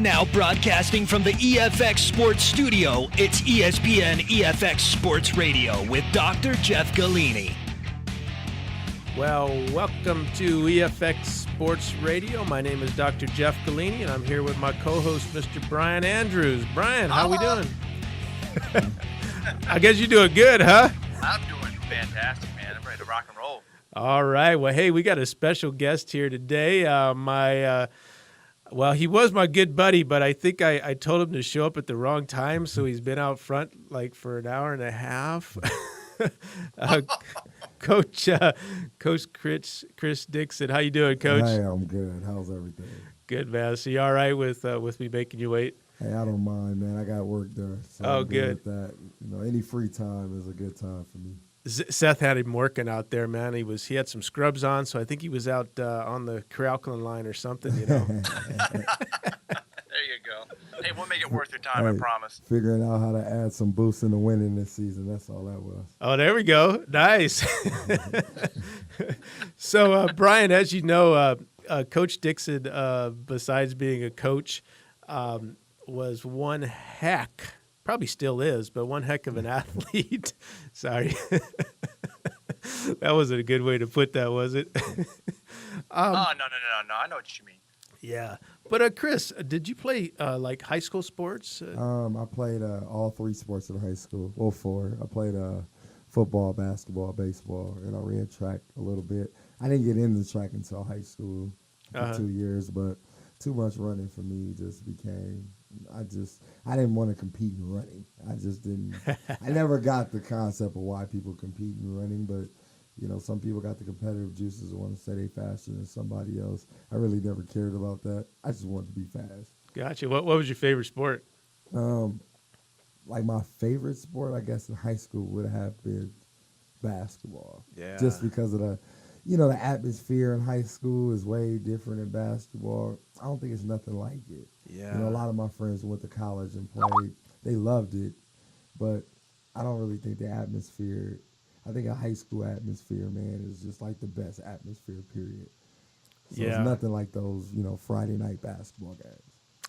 And now broadcasting from the EFX Sports Studio, it's ESPN EFX Sports Radio with Dr. Jeff Golini. Well, welcome to EFX Sports Radio. My name is Dr. Jeff Golini, and I'm here with my co-host, Mr. Brian Andrews. Brian, how we doing? I guess you're doing good, huh? I'm doing fantastic, man. I'm ready to rock and roll. All right. Well, hey, we got a special guest here today. Well, he was my good buddy, but I think I told him to show up at the wrong time, so he's been out front like for an hour and a half. Coach Chris Dixon, how you doing, Coach? Hey, I'm good. How's everything? Good, man. So you all right with me making you wait? Hey, I don't mind, man. I got work done. So Oh, I'm good. with that. You know, any free time is a good time for me. Seth had him working out there, man. He had some scrubs on, so I think he was out on the Coralcalin line or something, you know. There you go. Hey, we'll make it worth your time, I promise. Figuring out how to add some boosts in the winning this season. That's all that was. Oh, there we go. Nice. So, Brian, as you know, Coach Dixon, besides being a coach, was one heck, probably still is, but one heck of an athlete. Sorry. That wasn't a good way to put that, was it? No. I know what you mean. Yeah. But, Chris, did you play, like, high school sports? I played all three sports in high school. Well, four. I played football, basketball, baseball, and I ran track a little bit. I didn't get into track until high school for 2 years, but too much running for me just became – I didn't want to compete in running. I just didn't – I never got the concept of why people compete in running, but – you know, some people got the competitive juices and want to say they faster than somebody else. I really never cared about that. I just wanted to be fast. Gotcha. What was your favorite sport? Like my favorite sport, I guess, in high school would have been basketball. Yeah. Just because of the atmosphere in high school is way different in basketball. I don't think it's nothing like it. Yeah. You know, a lot of my friends went to college and played. They loved it, but I don't really think the atmosphere – I think a high school atmosphere, man, is just like the best atmosphere, period. So It's nothing like those, Friday night basketball games.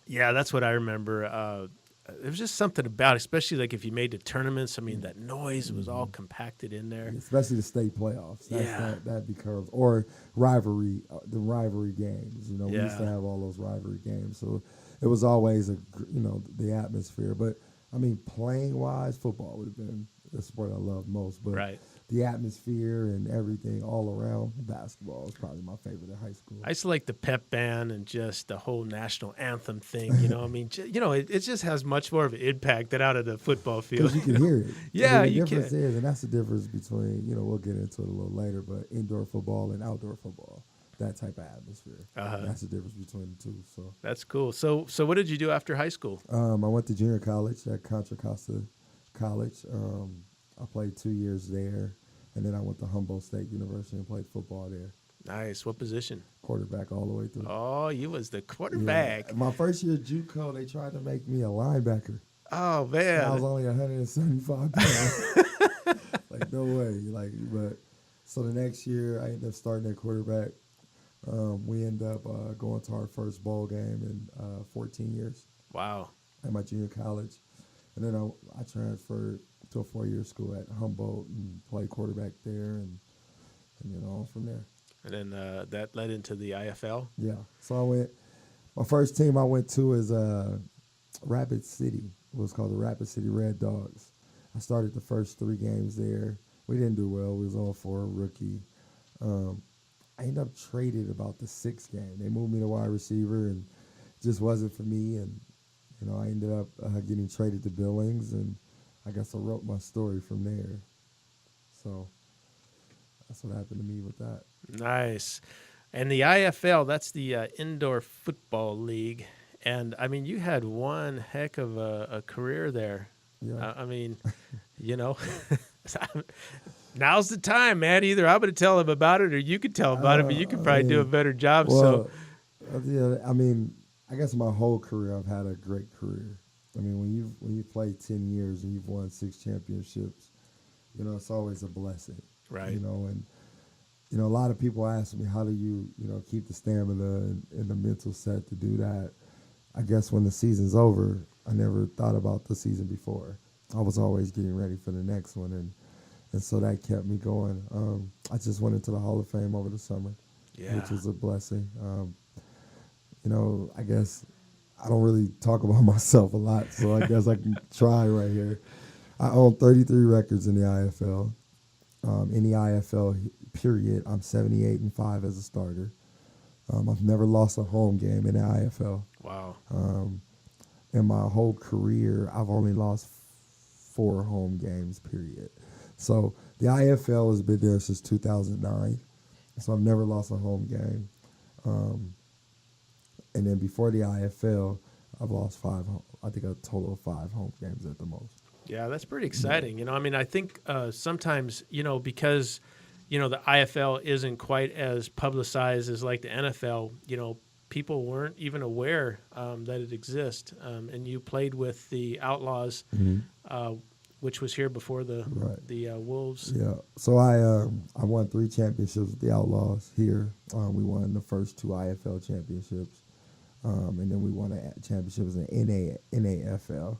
Yeah, that's what I remember. There was just something about it, especially like if you made the tournaments. I mean, that noise was all compacted in there. Especially the state playoffs. That becomes, or the rivalry games. We used to have all those rivalry games. So it was always, the atmosphere. But, I mean, playing-wise, football would have been the sport I love most, but the atmosphere and everything all around, basketball is probably my favorite in high school. I used to like the pep band and just the whole national anthem thing. You know, I mean, it just has much more of an impact than out of the football field. Because you can hear it. Yeah, the you difference can. is, and that's the difference between, we'll get into it a little later, but indoor football and outdoor football, that type of atmosphere. That's the difference between the two. So that's cool. So what did you do after high school? I went to junior college at Contra Costa College. I played 2 years there, and then I went to Humboldt State University and played football there. Nice. What position? Quarterback all the way through. Oh, you was the quarterback. Yeah. My first year at JUCO, they tried to make me a linebacker. Oh, man. I was only 175 pounds. Like, no way. But so the next year, I ended up starting at quarterback. We ended up going to our first bowl game in 14 years. Wow. At my junior college. And then I transferred to a 4-year school at Humboldt and played quarterback there and on from there. And then that led into the IFL? Yeah. So my first team I went to is Rapid City. It was called the Rapid City Red Dogs. I started the first 3 games there. We didn't do well. We was on for a rookie. I ended up traded about the 6th game. They moved me to wide receiver and it just wasn't for me. And, I ended up getting traded to Billings, and I guess I wrote my story from there. So that's what happened to me with that. Nice. And the IFL, that's the Indoor Football League. And, I mean, you had one heck of a career there. Yeah. I mean, now's the time, man. Either I'm going to tell him about it or you can tell him about it, but you could probably do a better job. Yeah, I mean, I guess my whole career I've had a great career. I mean, when you play 10 years and you've won 6 championships, it's always a blessing. Right. And a lot of people ask me, how do you, keep the stamina and the mental set to do that? I guess when the season's over, I never thought about the season before. I was always getting ready for the next one, and so that kept me going. I just went into the Hall of Fame over the summer, which was a blessing. I guess I don't really talk about myself a lot, so I guess I can try right here. I own 33 records in the IFL. In the IFL period, I'm 78-5 as a starter. I've never lost a home game in the IFL. Wow. In my whole career, I've only lost 4 home games, period. So the IFL has been there since 2009. So I've never lost a home game. And then before the IFL, I've lost 5, I think a total of 5 home games at the most. Yeah, that's pretty exciting. You know, I mean, I think sometimes, because, the IFL isn't quite as publicized as like the NFL, people weren't even aware that it exists. And you played with the Outlaws, which was here before the Wolves. Yeah. So I won 3 championships with the Outlaws here. We won the first 2 IFL championships. And then we won a championship in NAFL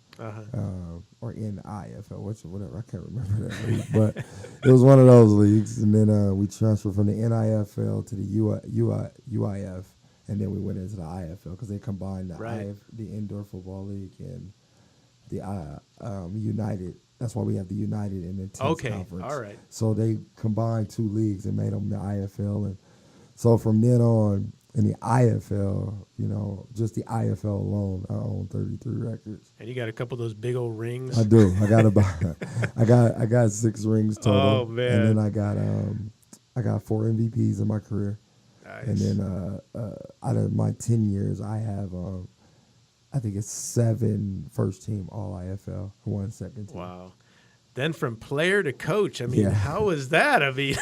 or NIFL, whatever. I can't remember that league, but it was one of those leagues. And then we transferred from the NIFL to the UIF, and then we went into the IFL because they combined the Indoor Football League and the United. That's why we have the United and Intense Conference. All right. So they combined 2 leagues and made them the IFL, and so from then on. In the IFL, just the IFL alone, I own 33 records. And you got a couple of those big old rings. I do. I got I got 6 rings total. Oh man! And then I got 4 MVPs in my career. Nice. And then out of my 10 years, I have I think it's 7 first team All IFL, 1 second team. Wow. Then from player to coach, I mean, how was that? I mean,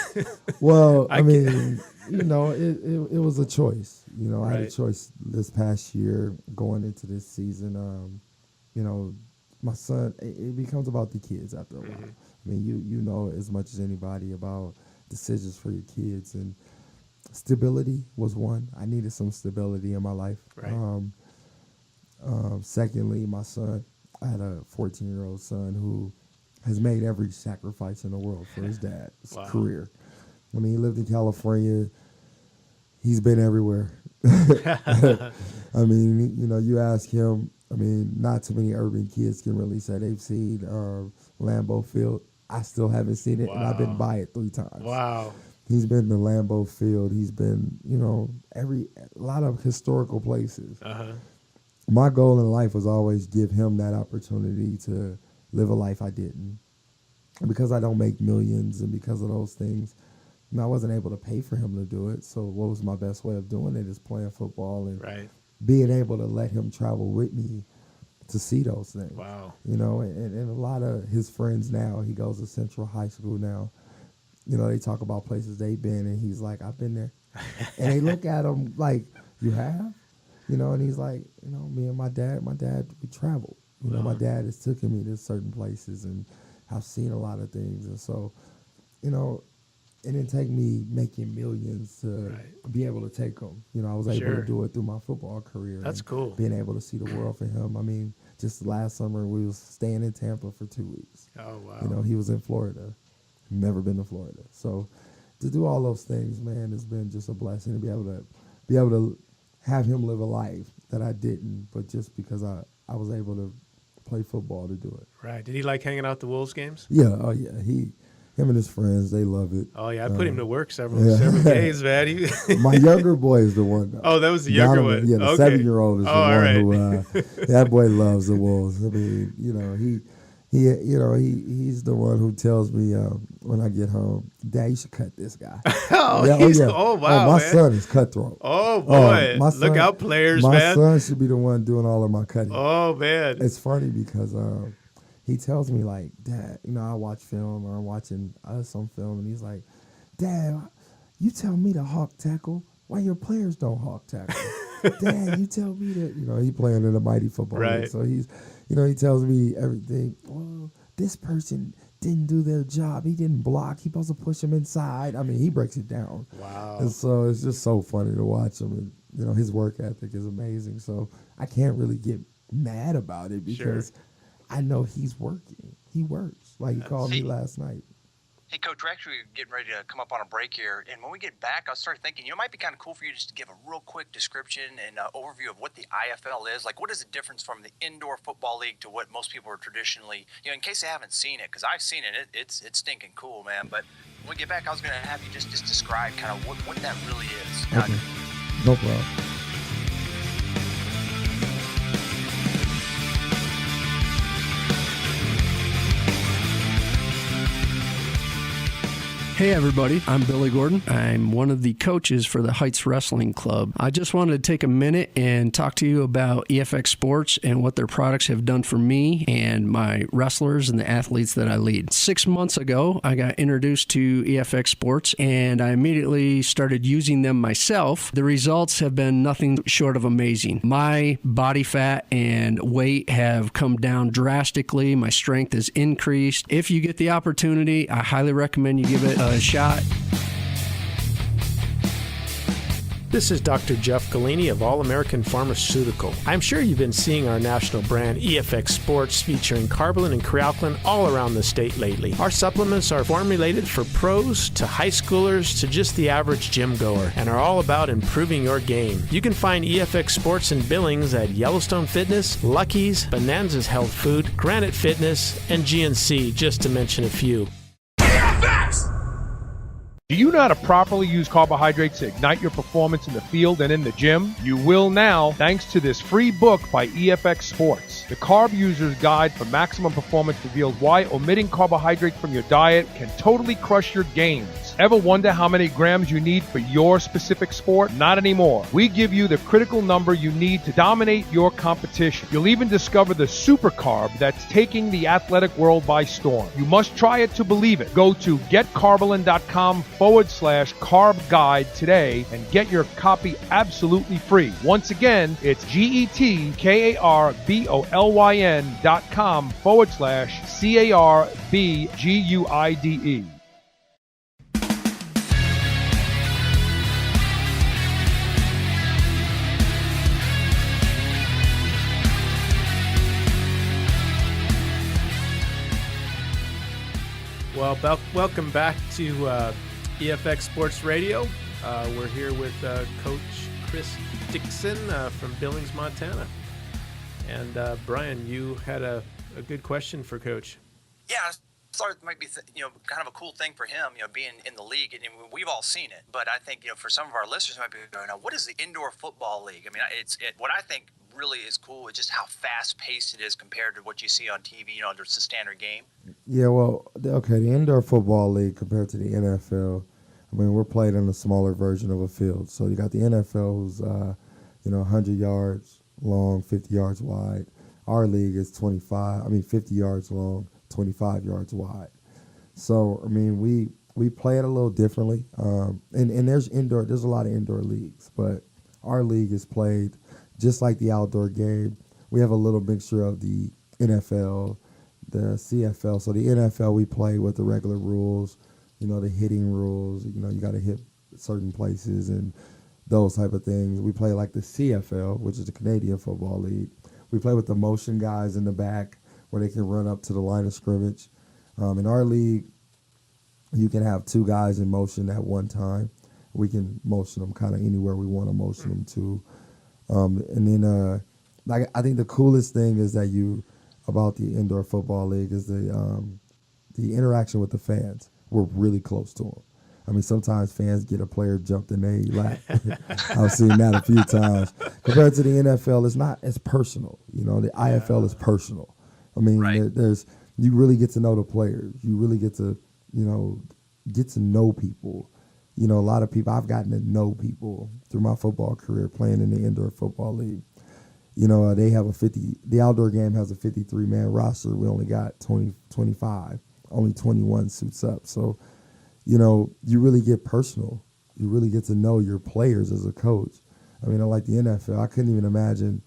well, I mean, it was a choice. I had a choice this past year going into this season. My son, it becomes about the kids after a while. I mean, you know as much as anybody about decisions for your kids, and stability was one. I needed some stability in my life. Right. Secondly, my son, I had a 14-year-old son who has made every sacrifice in the world for his dad's career. I mean, he lived in California. He's been everywhere. I mean, you ask him, I mean, not too many urban kids can really say they've seen Lambeau Field. I still haven't seen it, and I've been by it 3 times. Wow. He's been to Lambeau Field. He's been, a lot of historical places. My goal in life was always give him that opportunity to live a life I didn't. And because I don't make millions and because of those things, I wasn't able to pay for him to do it. So what was my best way of doing it is playing football and being able to let him travel with me to see those things. Wow. And a lot of his friends now, he goes to Central High School now, they talk about places they've been, and he's like, I've been there. And they look at him like, you have? And he's like, me and my dad, we traveled. My dad has taken me to certain places, and I've seen a lot of things. And so, it didn't take me making millions to be able to take them. I was able to do it through my football career. That's cool. Being able to see the world for him. I mean, just last summer, we was staying in Tampa for 2 weeks. Oh, wow. He was in Florida. Never been to Florida. So to do all those things, man, it's been just a blessing to be able to have him live a life that I didn't, but just because I was able to play football to do it. Right. Did he like hanging out the Wolves games? Yeah. Oh, yeah. Him and his friends, they love it. Oh, yeah. I put him to work several days, man. My younger boy is the one, though. Oh, that was the younger one. Yeah, the 7-year-old is the one who, that boy loves the Wolves. I mean, he's the one who tells me when I get home, Dad, you should cut this guy. Oh, wow, my man. son is cutthroat. Oh, boy. Look out, players, man. My son should be the one doing all of my cutting. Oh, man. It's funny because he tells me, like, Dad, I watch film or I'm watching some film, and he's like, Dad, you tell me to hawk tackle. Why your players don't hawk tackle? Dad, you tell me to, he playing in a mighty football league. So he's, he tells me everything. Well, this person didn't do their job. He didn't block. He supposed to push him inside. I mean, he breaks it down. Wow. And so it's just so funny to watch him. And his work ethic is amazing. So I can't really get mad about it because I know he's working. He works. Like he called me last night. Hey, Coach, we're actually getting ready to come up on a break here. And when we get back, I started thinking, it might be kind of cool for you just to give a real quick description and overview of what the IFL is. Like, what is the difference from the indoor football league to what most people are traditionally, in case they haven't seen it, because I've seen it. It's stinking cool, man. But when we get back, I was going to have you just describe kind of what that really is. Okay. No problem. Hey everybody, I'm Billy Gordon. I'm one of the coaches for the Heights Wrestling Club. I just wanted to take a minute and talk to you about EFX Sports and what their products have done for me and my wrestlers and the athletes that I lead. 6 months ago, I got introduced to EFX Sports and I immediately started using them myself. The results have been nothing short of amazing. My body fat and weight have come down drastically. My strength has increased. If you get the opportunity, I highly recommend you give it a shot. This is Dr. Jeff Golini of All American Pharmaceutical. I'm sure you've been seeing our national brand EFX Sports featuring Carbolin and Crealkalin all around the state lately. Our supplements are formulated for pros to high schoolers to just the average gym goer and are all about improving your game. You can find EFX Sports in Billings at Yellowstone Fitness, Lucky's, Bonanza's Health Food, Granite Fitness, and GNC, just to mention a few. Do you know how to properly use carbohydrates to ignite your performance in the field and in the gym? You will now, thanks to this free book by EFX Sports. The Carb User's Guide for Maximum Performance reveals why omitting carbohydrates from your diet can totally crush your gains. Ever wonder how many grams you need for your specific sport? Not anymore. We give you the critical number you need to dominate your competition. You'll even discover the super carb that's taking the athletic world by storm. You must try it to believe it. Go to getcarbolin.com/carb guide today and get your copy absolutely free. Once again, it's getkarbolin.com/CARBGUIDE. Well, welcome back to EFX Sports Radio. We're here with Coach Chris Dixon from Billings, Montana. And Brian, you had a good question for Coach. Yeah, I thought it might be kind of a cool thing for him, being in the league, and we've all seen it. But I think for some of our listeners might be going, now, what is the indoor football league? I mean, what I think really is cool is just how fast paced it is compared to what you see on TV. There's the standard game. Yeah, well, okay, the indoor football league compared to the NFL, I mean, we're played in a smaller version of a field. So you got the NFL who's 100 yards long, 50 yards wide. Our league is 50 yards long, 25 yards wide. So I mean, we play it a little differently. And there's a lot of indoor leagues, but our league is played just like the outdoor game. We have a little mixture of the NFL, the CFL. So the NFL, we play with the regular rules, the hitting rules. You got to hit certain places and those type of things. We play like the CFL, which is the Canadian Football League. We play with the motion guys in the back where they can run up to the line of scrimmage. In our league, you can have two guys in motion at one time. We can motion them kind of anywhere we want to motion them to. And then, I think the coolest thing is about the indoor football league is the interaction with the fans. We're really close to them. I mean, sometimes fans get a player jumped in their lap. I've seen that a few times. Compared to the NFL, it's not as personal. The IFL is personal. I mean, right. You really get to know the players. You really get to know people. A lot of people, I've gotten to know people through my football career playing in the indoor football league. They have the outdoor game has a 53-man roster. We only got 25, only 21 suits up. So, you really get personal. You really get to know your players as a coach. I mean, like the NFL, I couldn't even imagine,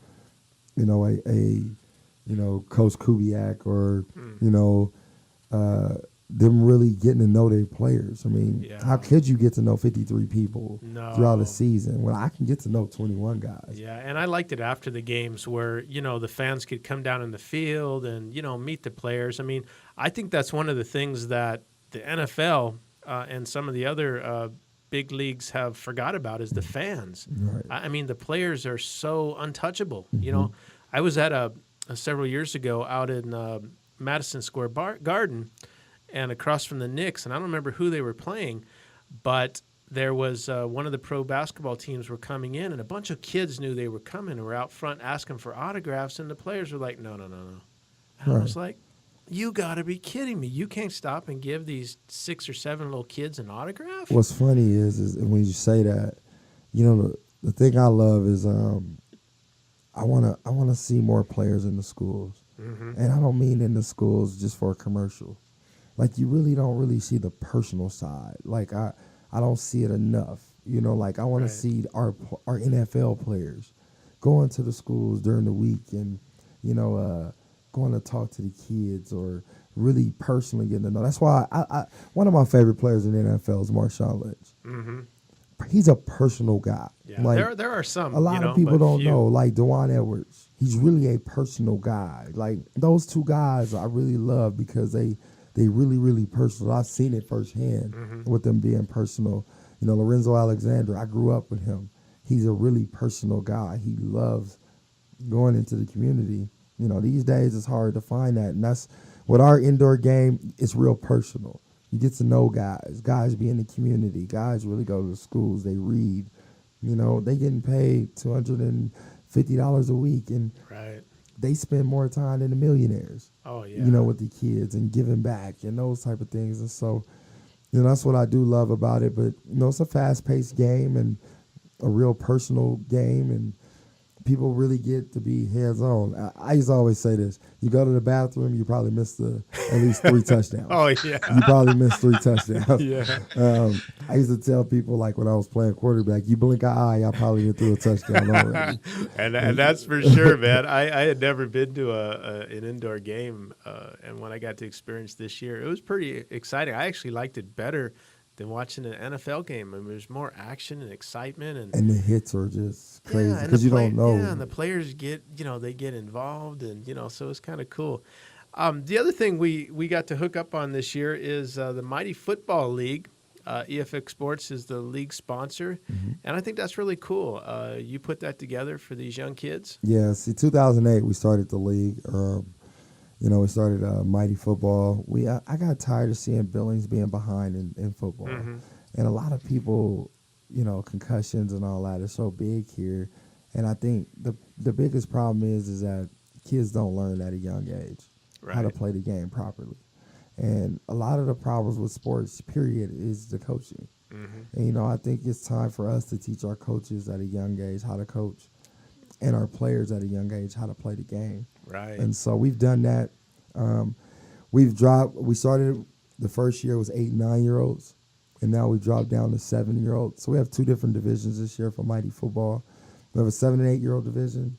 Coach Kubiak or, them really getting to know their players. I mean, Yeah. how could you get to know 53 people No. throughout a season when I can get to know 21 guys? Yeah, and I liked it after the games where, the fans could come down in the field and, meet the players. I mean, I think that's one of the things that the NFL and some of the other big leagues have forgot about is the fans. Right. I mean, the players are so untouchable. I was at several years ago out in Madison Square Garden and across from the Knicks, and I don't remember who they were playing, but there was one of the pro basketball teams were coming in, and a bunch of kids knew they were coming and were out front asking for autographs, and the players were like, no. And I was like, you got to be kidding me. You can't stop and give these 6 or 7 little kids an autograph? What's funny is when you say that, the thing I love is I wanna see more players in the schools. Mm-hmm. And I don't mean in the schools just for a commercial. Like, you really don't really see the personal side. Like, I don't see it enough. Like, I want Right. to see our NFL players going to the schools during the week and, going to talk to the kids or really personally getting to know. That's why I one of my favorite players in the NFL is Marshawn Lynch. Mm-hmm. He's a personal guy. Yeah, Like, there are some. a lot of people but don't few. know, like Dewan Edwards. He's really a personal guy. Like, those two guys I really love because they really, really personal. I've seen it firsthand with them being personal. Lorenzo Alexander, I grew up with him. He's a really personal guy. He loves going into the community. These days it's hard to find that. And that's with our indoor game, it's real personal. You get to know guys. Guys be in the community. Guys really go to the schools. They read. They getting paid $250 a week, and Right. they spend more time than the millionaires. Oh, yeah. With the kids and giving back and those type of things. And so, that's what I do love about it. But, it's a fast-paced game and a real personal game, and people really get to be hands-on. I used to always say this. You go to the bathroom, you probably missed at least 3 touchdowns. Oh, yeah. You probably missed 3 touchdowns. Yeah. I used to tell people, like, when I was playing quarterback, you blink an eye, I probably threw a touchdown already. and that's for sure, man. I had never been to an indoor game, and when I got to experience this year, it was pretty exciting. I actually liked it better than watching an NFL game. I mean, there's more action and excitement, and the hits are just crazy and because the you don't know. Yeah, and the players get they get involved, and so it's kind of cool. The other thing we got to hook up on this year is the Mighty Football League. EFX Sports is the league sponsor, and I think that's really cool. You put that together for these young kids. Yeah, see, 2008 we started the league. We started Mighty Football. I got tired of seeing Billings being behind in football, and a lot of people, concussions and all that is so big here, and I think the biggest problem is that kids don't learn at a young age how to play the game properly. And a lot of the problems with sports, period, is the coaching. And, I think it's time for us to teach our coaches at a young age how to coach and our players at a young age how to play the game. Right. And so we've done that. We started, the first year was 8 and 9-year-olds, and now we dropped down to 7-year-olds. So we have 2 different divisions this year for Mighty Football. We have a 7 and 8-year-old division.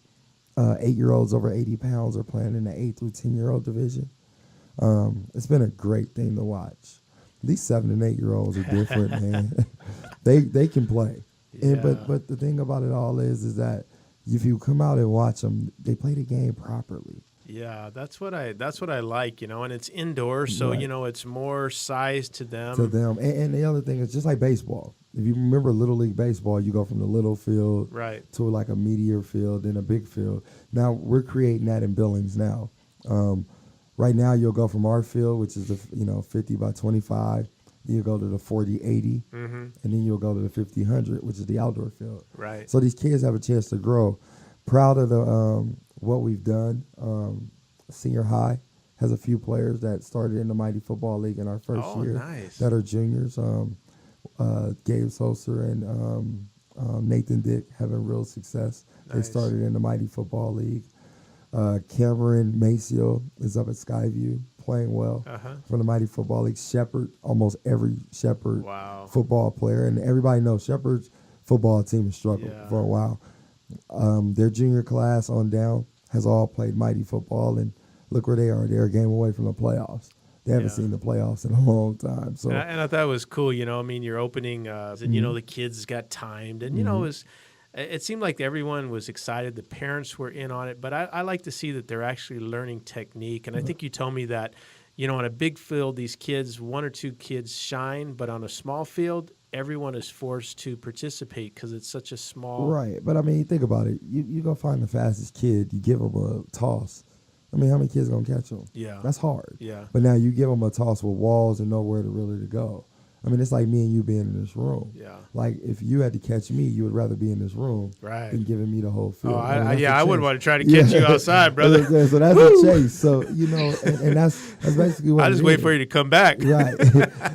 8-year-olds over 80 pounds are playing in the 8 through 10-year-old division. It's been a great thing to watch. These 7 and 8-year-olds are different, man. They can play. Yeah. But the thing about it all is that if you come out and watch them, they play the game properly. Yeah, that's what I like, and it's indoors, so Right. It's more size to them. And the other thing is just like baseball. If you remember Little League Baseball, you go from the little field Right. to like a meteor field, then a big field. Now we're creating that in Billings now. Right now you'll go from our field, which is the 50 by 25, then you'll go to the 40-80, and then you'll go to the 50-100, which is the outdoor field. Right. So these kids have a chance to grow. Proud of the what we've done. Senior high has a few players that started in the Mighty Football League in our first year Nice. that are juniors. Gabe Soser and Nathan Dick having real success. They Nice. started in the Mighty Football League. Cameron Maciel is up at Skyview playing well from the Mighty Football League. Shepherd, almost every Shepherd Wow. football player, and everybody knows Shepherd's football team has struggled Yeah. for a while. Their junior class on down has all played Mighty Football, and look where they are. They're a game away from the playoffs. They haven't seen the playoffs in a long time. So and I thought it was cool. I mean, you're opening, and the kids got timed, and it seemed like everyone was excited. The parents were in on it, but I like to see that they're actually learning technique. And I think you told me that, on a big field, these kids, 1 or 2 kids shine, but on a small field, everyone is forced to participate because it's such a small. Right, but I mean, think about it. You go find the fastest kid. You give them a toss. I mean, how many kids gonna catch them? Yeah, that's hard. Yeah, but now you give them a toss with walls and nowhere to really go. I mean, it's like me and you being in this room. Yeah. Like, if you had to catch me, you would rather be in this room than giving me the whole field. Oh, I wouldn't want to try to catch you outside, brother. So that's a chase. So, and that's basically what I just wait for you to come back. Right.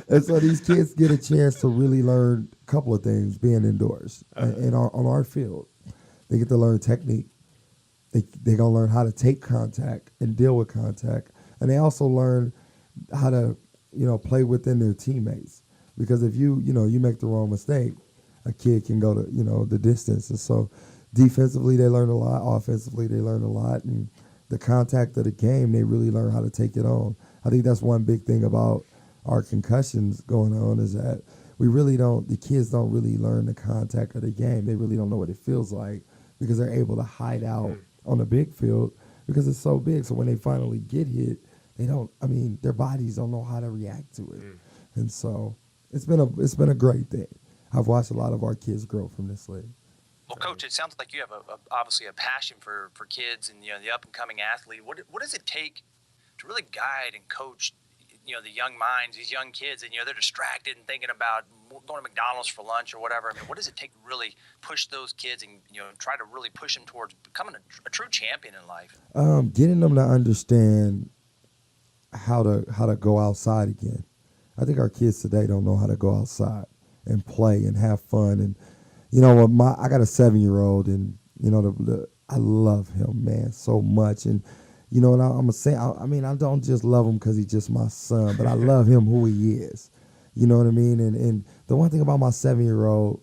And so these kids get a chance to really learn a couple of things being indoors and on our field. They get to learn technique. They're going to learn how to take contact and deal with contact. And they also learn how to, play within their teammates. Because if you make the wrong mistake, a kid can go to, the distance. And so defensively, they learn a lot. Offensively, they learn a lot. And the contact of the game, they really learn how to take it on. I think that's one big thing about our concussions going on is that the kids don't really learn the contact of the game. They really don't know what it feels like because they're able to hide out on a big field because it's so big. So when they finally get hit, their bodies don't know how to react to it. And so it's been a great thing. I've watched a lot of our kids grow from this league. Well, Coach, it sounds like you have obviously a passion for kids and the up and coming athlete. What does it take to really guide and coach the young minds, these young kids, and they're distracted and thinking about going to McDonald's for lunch or whatever? I mean, what does it take to really push those kids and try to really push them towards becoming a true champion in life? Getting them to understand how to go outside again. I think our kids today don't know how to go outside and play and have fun. And I got a 7-year-old, and I love him, man, so much. And and I'm gonna say, I don't just love him because he's just my son, but I love him who he is. You know what I mean? And the one thing about my 7-year-old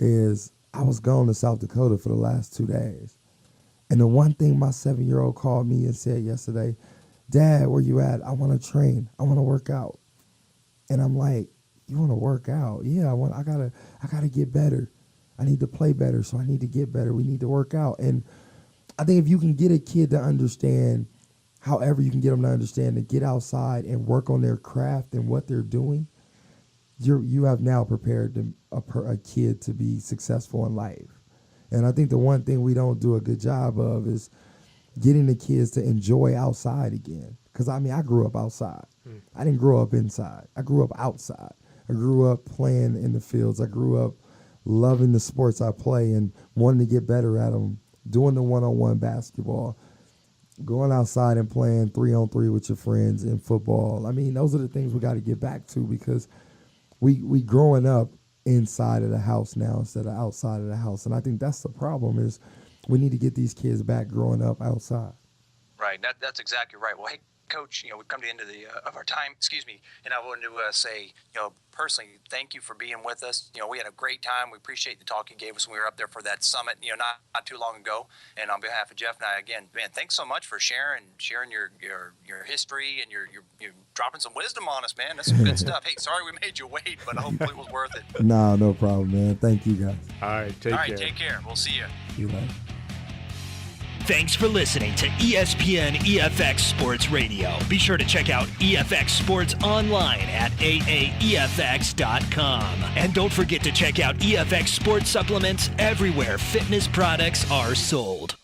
is I was gone to South Dakota for the last 2 days, and the one thing my 7-year-old called me and said yesterday, "Dad, where you at? I want to train. I want to work out." And I'm like, "You want to work out? Yeah, I gotta get better. I need to play better, so I need to get better. We need to work out." And I think if you can get a kid to understand, however you can get them to understand, to get outside and work on their craft and what they're doing, you have now prepared a kid to be successful in life. And I think the one thing we don't do a good job of is getting the kids to enjoy outside again. Because, I grew up outside. I didn't grow up inside. I grew up outside. I grew up playing in the fields. I grew up loving the sports I play and wanting to get better at them, doing the one-on-one basketball, going outside and playing 3-on-3 with your friends in football. Those are the things we got to get back to because we growing up inside of the house now instead of outside of the house. And I think that's the problem is we need to get these kids back growing up outside. Right. That's exactly right. Well, hey, Coach, we've come to the end of our time, and I wanted to say, personally, thank you for being with us. We had a great time. We appreciate the talk you gave us when we were up there for that summit, not too long ago. And on behalf of Jeff and I, again, man, thanks so much for sharing your history and you're dropping some wisdom on us, man. That's some good stuff. Hey, sorry we made you wait, but hopefully it was worth it. Nah, no problem, man. Thank you, guys. All right, take care. We'll see you. You later. Thanks for listening to ESPN EFX Sports Radio. Be sure to check out EFX Sports online at aaefx.com. And don't forget to check out EFX Sports supplements everywhere fitness products are sold.